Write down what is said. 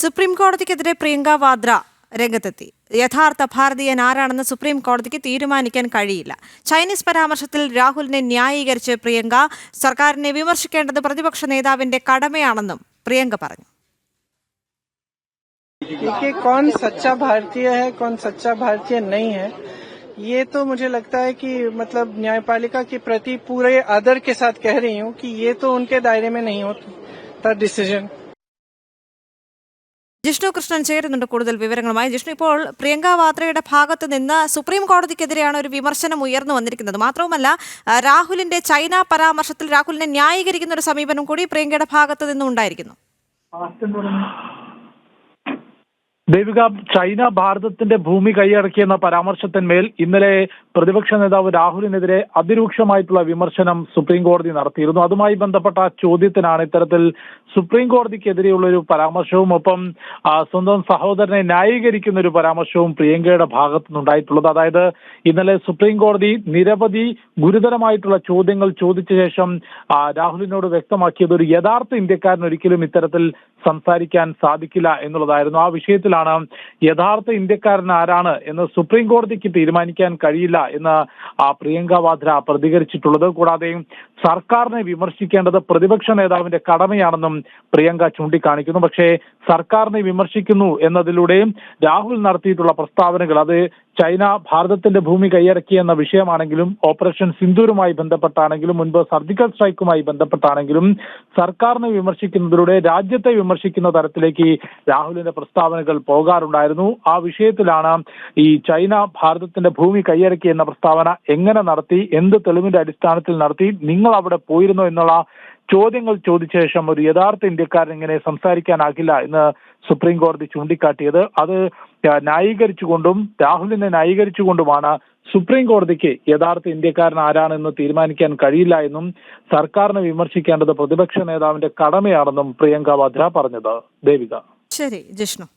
Supreme കോടതിക്കെതിരെ Priyanka Vadra രംഗത്തെത്തി. യഥാർത്ഥ ഭാരതീയൻ ആരാണെന്ന് സുപ്രീം കോടതിക്ക് തീരുമാനിക്കാൻ കഴിയില്ല. ചൈനീസ് പരാമർശത്തിൽ രാഹുലിനെ ന്യായീകരിച്ച് പ്രിയങ്ക സർക്കാരിനെ വിമർശിക്കേണ്ടത് പ്രതിപക്ഷ നേതാവിന്റെ കടമയാണെന്നും പ്രിയങ്ക പറഞ്ഞു. देखिए, कौन सच्चा भारतीय है, कौन सच्चा भारतीय नहीं है, ये तो मुझे लगता है कि मतलब न्यायपालिका के प्रति पूरे आदर के साथ कह रही हूँ कि ये तो उनके दायरे में नहीं होता डिसीजन. ജിഷ്ണു കൃഷ്ണൻ ചേരുന്നുണ്ട് കൂടുതൽ വിവരങ്ങളുമായി. ജിഷ്ണു, ഇപ്പോൾ പ്രിയങ്ക വാദ്രയുടെ ഭാഗത്ത് നിന്ന് സുപ്രീം കോടതിക്കെതിരെയാണ് ഒരു വിമർശനം ഉയർന്നു വന്നിരിക്കുന്നത്. മാത്രവുമല്ല, രാഹുലിന്റെ ചൈന പരാമർശത്തിൽ രാഹുലിനെ ന്യായീകരിക്കുന്ന ഒരു സമീപനം കൂടി പ്രിയങ്കയുടെ ഭാഗത്ത് നിന്നും ഉണ്ടായിരിക്കുന്നു. ദേവിക, ചൈന ഭാരതത്തിന്റെ ഭൂമി കൈയടക്കിയെന്ന പരാമർശത്തിന്മേൽ ഇന്നലെ പ്രതിപക്ഷ നേതാവ് രാഹുലിനെതിരെ അതിരൂക്ഷമായിട്ടുള്ള വിമർശനം സുപ്രീം കോടതി നടത്തിയിരുന്നു. അതുമായി ബന്ധപ്പെട്ട ചോദ്യത്തിനാണ് ഇത്തരത്തിൽ സുപ്രീം കോടതിക്കെതിരെയുള്ള ഒരു പരാമർശവും ഒപ്പം സ്വന്തം സഹോദരനെ ന്യായീകരിക്കുന്ന ഒരു പരാമർശവും പ്രിയങ്കയുടെ ഭാഗത്തുനിന്നുണ്ടായിട്ടുള്ളത്. അതായത് ഇന്നലെ സുപ്രീം കോടതി നിരവധി ഗുരുതരമായിട്ടുള്ള ചോദ്യങ്ങൾ ചോദിച്ച ശേഷം രാഹുലിനോട് വ്യക്തമാക്കിയത് ഒരു യഥാർത്ഥ ഇന്ത്യക്കാരൻ ഒരിക്കലും ഇത്തരത്തിൽ സംസാരിക്കാൻ സാധിക്കില്ല എന്നുള്ളതായിരുന്നു. ആ വിഷയത്തിലാണ് യഥാർത്ഥ ഇന്ത്യക്കാരൻ ആരാണ് എന്ന് സുപ്രീം കോടതിക്ക് തീരുമാനിക്കാൻ കഴിയില്ല എന്ന് പ്രിയങ്ക വാദ്ര പ്രതികരിച്ചിട്ടുള്ളത്. കൂടാതെ സർക്കാരിനെ വിമർശിക്കേണ്ടത് പ്രതിപക്ഷ നേതാവിന്റെ കടമയാണെന്നും പ്രിയങ്ക ചൂണ്ടിക്കാണിക്കുന്നു. പക്ഷേ സർക്കാരിനെ വിമർശിക്കുന്നു എന്നതിലൂടെയും രാഹുൽ നടത്തിയിട്ടുള്ള പ്രസ്താവനകൾ അത് ചൈന ഭാരതത്തിന്റെ ഭൂമി കൈയടക്കി എന്ന വിഷയമാണെങ്കിലും ഓപ്പറേഷൻ സിന്ദൂരുമായി ബന്ധപ്പെട്ടാണെങ്കിലും മുൻപ് സർജിക്കൽ സ്ട്രൈക്കുമായി ബന്ധപ്പെട്ടാണെങ്കിലും സർക്കാരിനെ വിമർശിക്കുന്നതിലൂടെ രാജ്യത്തെ വിമർശിക്കുന്ന തരത്തിലേക്ക് രാഹുലിന്റെ പ്രസ്താവനകൾ പോകാറുണ്ടായിരുന്നു. ആ വിഷയത്തിലാണ് ഈ ചൈന ഭാരതത്തിന്റെ ഭൂമി കൈയടക്കി എന്ന പ്രസ്താവന എങ്ങനെ നടത്തി, എന്ത് തെളിവിന്റെ അടിസ്ഥാനത്തിൽ നടത്തി, നിങ്ങൾ അവിടെ പോയിരുന്നോ എന്നുള്ള ചോദ്യങ്ങൾ ചോദിച്ച ശേഷം ഒരു യഥാർത്ഥ ഇന്ത്യക്കാരൻ ഇങ്ങനെ സംസാരിക്കാനാകില്ല എന്ന് സുപ്രീം കോടതി ചൂണ്ടിക്കാട്ടിയത്. അത് ന്യായീകരിച്ചുകൊണ്ടും രാഹുലിനെ ന്യായീകരിച്ചുകൊണ്ടുമാണ് സുപ്രീം കോടതിക്ക് യഥാർത്ഥ ഇന്ത്യക്കാരൻ ആരാണെന്ന് തീരുമാനിക്കാൻ കഴിയില്ല എന്നും സർക്കാരിനെ വിമർശിക്കേണ്ടത് പ്രതിപക്ഷ നേതാവിന്റെ കടമയാണെന്നും പ്രിയങ്ക വാദ്ര പറഞ്ഞത്. ദേവിക. ശരി ജിഷ്ണു.